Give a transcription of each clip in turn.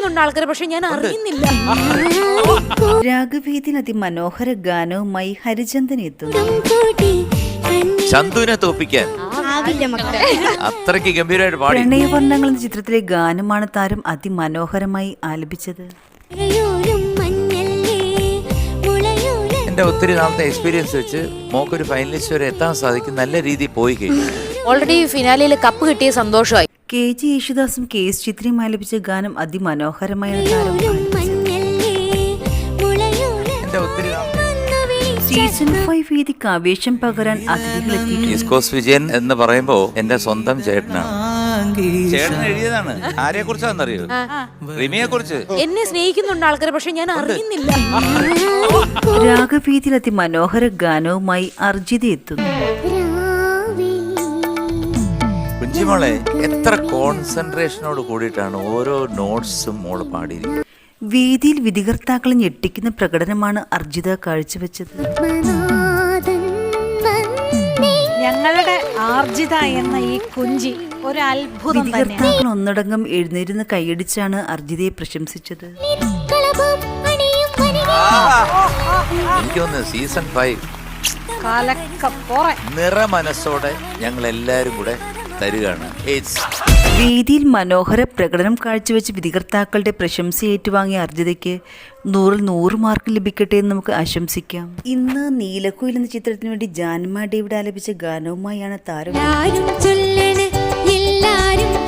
സ്നേഹിക്കുന്നുണ്ട് ആൾക്കാരെ, പക്ഷെ ഞാൻ അറിയുന്നില്ല. രാഗവേദിയിൽ അതിമനോഹര ഗാനവുമായി ഹരിചന്ദൻ എത്തുന്നു. ചന്തുവിനെ തോപ്പിക്കാൻ അത്രയ്ക്ക് ഗംഭീരമായിട്ട് പാടി. പ്രണയവർണ്ണങ്ങൾ എന്ന ചിത്രത്തിലെ ഗാനമാണ് താരം അതിമനോഹരമായി ആലപിച്ചത്. എന്റെ ഒത്തിരി നാളത്തെ എക്സ്പീരിയൻസ് വെച്ച് മോക്കൊരു ഫൈനലിസ്റ്റ് വരെ എത്താൻ സാധിക്കും. നല്ല രീതിയിൽ പോയി കഴിഞ്ഞു. ഓൾറെഡി ഫിനാലയിൽ കപ്പ് കിട്ടിയ സന്തോഷമായി. KG യേശുദാസും KS ചിത്രയും ആലപിച്ച ഗാനം അതിമനോഹരമായാണ് താരം എന്റെ ഒത്തിരി സീസൺ 5 വേദിക്ക് ആവേശം പകരാൻ അതിഥികളെത്തിയിട്ടുണ്ട്. ഈസ്കോസ് വിജയൻ എന്ന് പറയുമ്പോ എന്റെ സ്വന്തം ചേട്ടനാണ്. ചേട്ടൻ എഴുതിയതാണ്. ആരെ കുറിച്ചാണെന്നറിയോ? റിമിയെ കുറിച്ച്. എന്നെ സ്നേഹിക്കുന്നുണ്ട് ആൾക്കാരെ, പക്ഷെ ഞാൻ അറിയുന്നില്ല. രാഗവേദിയിൽ അതിമനോഹര ഗാനവുമായി അർജിത എത്തുന്നു. കുഞ്ചിമോളെ എത്ര കോൺസെൻട്രേഷനോട് കൂടിയിട്ടാണ് ഓരോ നോട്ട്സും മോള് പാടിയിരിക്കുന്നത്. വേദിയിൽ വിധികർത്താക്കളെ ഞെട്ടിക്കുന്ന പ്രകടനമാണ് അർജിത കാഴ്ചവെച്ചത്. ഞങ്ങളുടെ ആർജിത എന്ന ഈ കുഞ്ചി ഒരു അത്ഭുതം. വിധികർത്താക്കൾ ഒന്നടങ്കം എഴുന്നേരുന്ന് കൈയടിച്ചാണ് അർജിതയെ പ്രശംസിച്ചത്. എനിക്ക് തോന്നുന്നു സീസൺ 5 നിറമനസ്സോടെ ഞങ്ങൾ എല്ലാരും കൂടെ തരികയാണ്. വേദിയിൽ മനോഹര പ്രകടനം കാഴ്ചവെച്ച് വിധികർത്താക്കളുടെ പ്രശംസ ഏറ്റുവാങ്ങിയ അർജിതയ്ക്ക് 100-ൽ 100 മാർക്ക് ലഭിക്കട്ടെ എന്ന് നമുക്ക് ആശംസിക്കാം. ഇന്ന് നീലക്കുയിൽ എന്ന ചിത്രത്തിന് വേണ്ടി ജാനമ്മ ഡേവിഡ് ആലപിച്ച ഗാനവുമായാണ് താരം.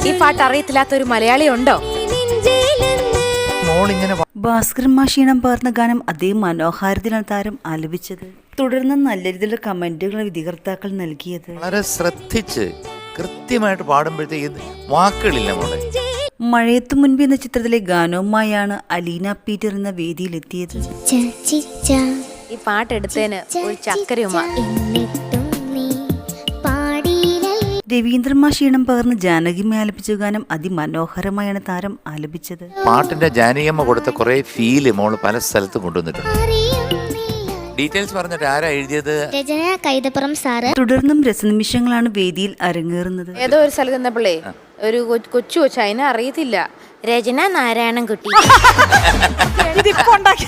ഈ പാട്ട് അറിയത്തില്ലാത്ത ഒരു മലയാളി ഉണ്ടോ? ഭാസ്കരൻ മാഷീണം പകർന്ന ഗാനം അതേ മനോഹാരത്തിലാണ് താരം ആലപിച്ചത്. തുടർന്ന് നല്ല രീതിയിലുള്ള കമന്റുകൾ വിധികർത്താക്കൾ നൽകിയത്. വളരെ ശ്രദ്ധിച്ച് കൃത്യമായിട്ട് പാടുമ്പോഴത്തേക്ക് വാക്കുകളില്ല മോളെ. മഴയത്തു മുൻപ് എന്ന ചിത്രത്തിലെ ഗാനവുമായാണ് അലീന പീറ്റർ എന്ന വേദിയിലെത്തിയത്. ഈ പാട്ട് എടുത്തതിന് ഒരു ചക്കരയുമാ. രവീന്ദ്രമാ ക്ഷീണം പകർന്ന് ജാനകിയമ്മ ആലപിച്ച ഗാനം അതിമനോഹരമായാണ് താരം ആലപിച്ചത്. പാട്ടിന്റെ ജാനകിയമ്മ കൊടുത്ത കുറെ ഫീല് മോള് പല സ്ഥലത്ത് കൊണ്ടുവന്നിട്ടുണ്ട്. ഡീറ്റെയിൽസ് പറഞ്ഞിട്ട് ആരാ എഴുതിയത്? രചന കൈതപ്പുറം സാറ്. തുടർന്നും രസനിമിഷങ്ങളാണ് വേദിയിൽ അരങ്ങേറുന്നത്. ഏതോ ഒരു സ്ഥലത്ത് നിന്നപ്പോഴേ ഒരു കൊച്ചു അതിനെ അറിയത്തില്ല. രചന നാരായണൻ കുട്ടി. ഇതിപ്പോ ഉണ്ടാക്കി